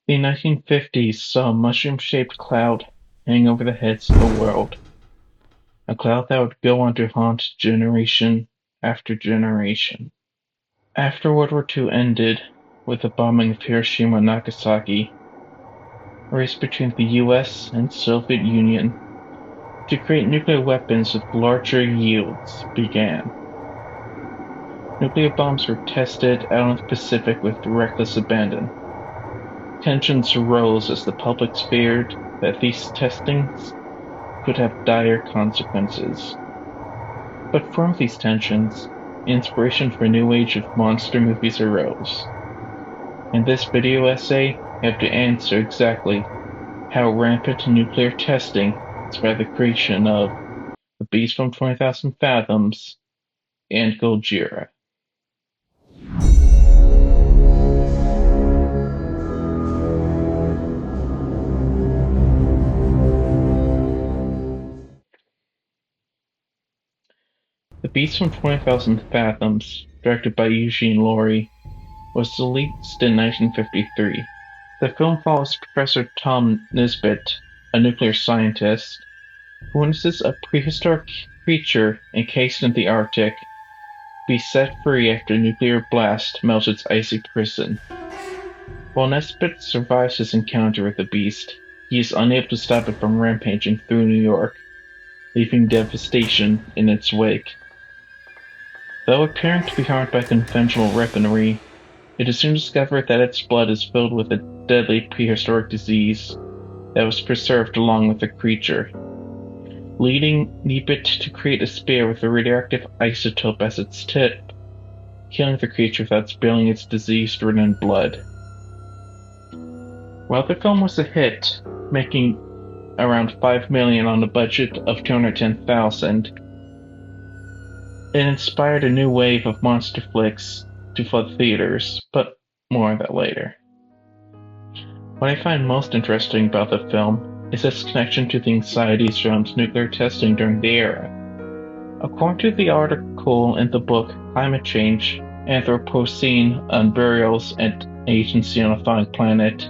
The 1950s saw a mushroom-shaped cloud hang over the heads of the world, a cloud that would go on to haunt generation after generation. After World War II ended with the bombing of Hiroshima and Nagasaki, a race between the US and Soviet Union to create nuclear weapons with larger yields began. Nuclear bombs were tested out in the Pacific with reckless abandon. Tensions rose as the public feared that these testings could have dire consequences. But from these tensions, inspiration for a new age of monster movies arose. In this video essay, I have to answer exactly how rampant nuclear testing inspired the creation of The Beast from 20,000 Fathoms and Gojira. The Beast from 20,000 Fathoms, directed by Eugene Laurie, was released in 1953. The film follows Professor Tom Nisbet, a nuclear scientist, who witnesses a prehistoric creature encased in the Arctic be set free after a nuclear blast melts its icy prison. While Nesbitt survives his encounter with the beast, he is unable to stop it from rampaging through New York, leaving devastation in its wake. Though appearing to be harmed by conventional weaponry, it is soon discovered that its blood is filled with a deadly prehistoric disease that was preserved along with the creature, leading Nebit to create a spear with a radioactive isotope as its tip, killing the creature without spilling its disease-ridden blood. While the film was a hit, making around $5 million on a budget of $210,000, it inspired a new wave of monster flicks to flood theaters, but more on that later. What I find most interesting about the film is its connection to the anxieties around nuclear testing during the era. According to the article in the book Climate Change, Anthropocene on Burials and Agency on a Thawing Planet,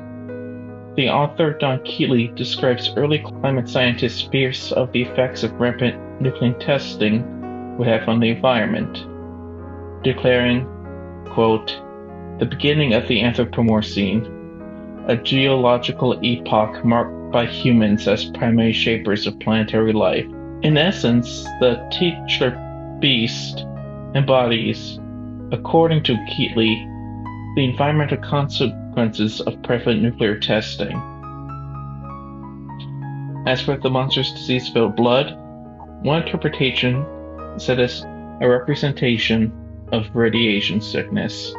the author Don Keatley describes early climate scientists' fears of the effects of rampant nuclear testing would have on the environment, declaring, quote, "The beginning of the Anthropocene, a geological epoch marked by humans as primary shapers of planetary life. In essence, the titular beast embodies, according to Keatley, the environmental consequences of prevalent nuclear testing. As for the monster's disease-filled blood, one interpretation is that it's a representation of radiation sickness.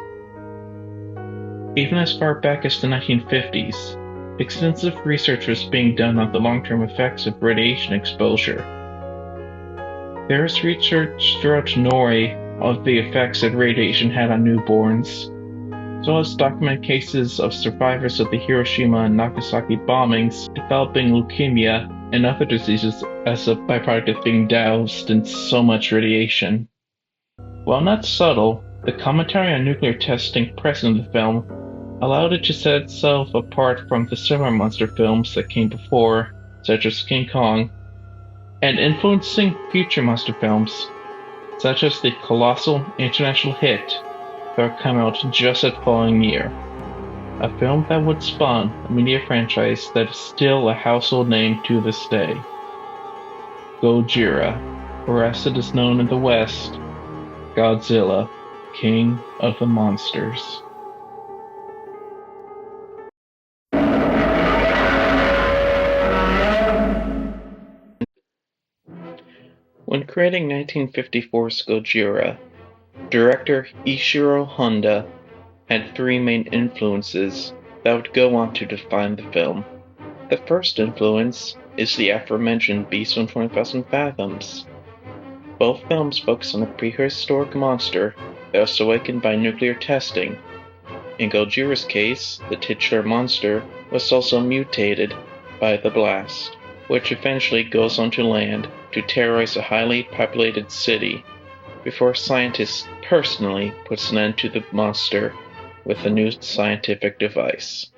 Even as far back as the 1950s, extensive research was being done on the long-term effects of radiation exposure. There is research throughout Norway of the effects that radiation had on newborns, as well as documented cases of survivors of the Hiroshima and Nagasaki bombings developing leukemia and other diseases as a byproduct of being doused in so much radiation. While not subtle, the commentary on nuclear testing present in the film allowed it to set itself apart from the similar monster films that came before, such as King Kong, and influencing future monster films, such as the colossal international hit that would come out just that following year. A film that would spawn a media franchise that is still a household name to this day. Gojira, or as it is known in the West, Godzilla, King of the Monsters. When creating 1954's Gojira, director Ishiro Honda had three main influences that would go on to define the film. The first influence is the aforementioned Beast from 20,000 Fathoms. Both films focus on a prehistoric monster that was awakened by nuclear testing. In Gojira's case, the titular monster was also mutated by the blast, which eventually goes onto land to terrorize a highly populated city, before scientists personally puts an end to the monster with a new scientific device.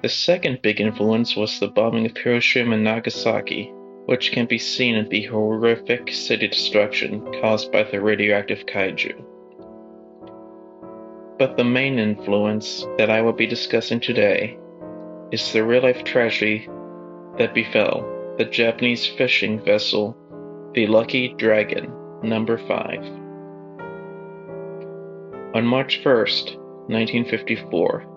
The second big influence was the bombing of Hiroshima and Nagasaki, which can be seen in the horrific city destruction caused by the radioactive kaiju. But the main influence that I will be discussing today is the real-life tragedy that befell the Japanese fishing vessel, the Lucky Dragon No. 5. On March 1st, 1954,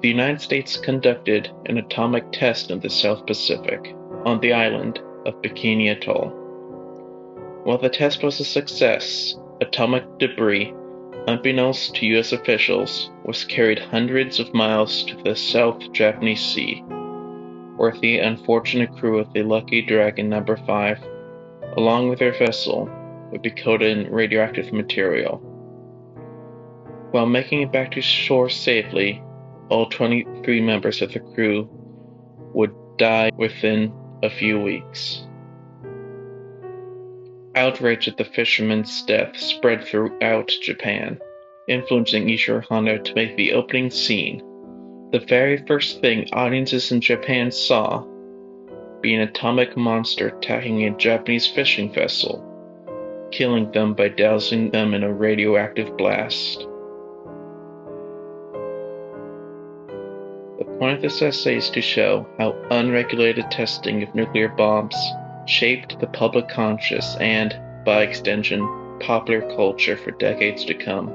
the United States conducted an atomic test in the South Pacific on the island of Bikini Atoll. While the test was a success, atomic debris, unbeknownst to U.S. officials, was carried hundreds of miles to the South Japanese Sea, where the unfortunate crew of the Lucky Dragon No. 5, along with their vessel, would be coated in radioactive material. While making it back to shore safely, all 23 members of the crew would die within a few weeks. Outrage at the fisherman's death spread throughout Japan, influencing Ishiro Honda to make the opening scene the very first thing audiences in Japan saw be an atomic monster attacking a Japanese fishing vessel, killing them by dousing them in a radioactive blast. The point of this essay is to show how unregulated testing of nuclear bombs shaped the public conscious and, by extension, popular culture for decades to come.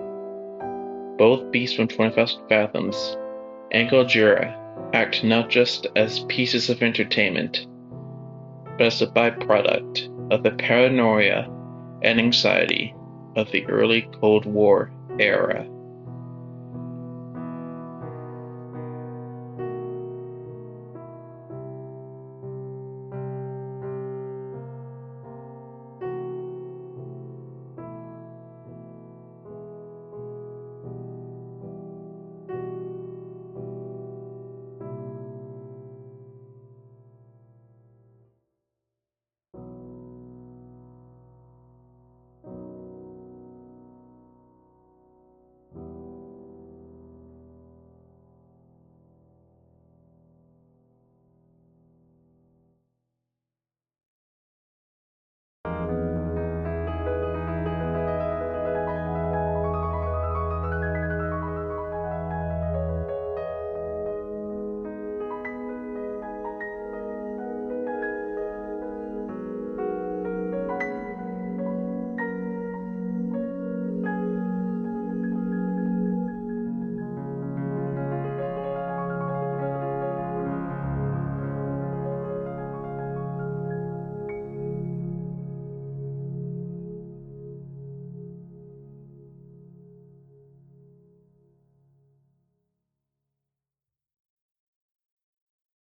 Both Beasts from 20,000 Fathoms and Gojira act not just as pieces of entertainment, but as a byproduct of the paranoia and anxiety of the early Cold War era.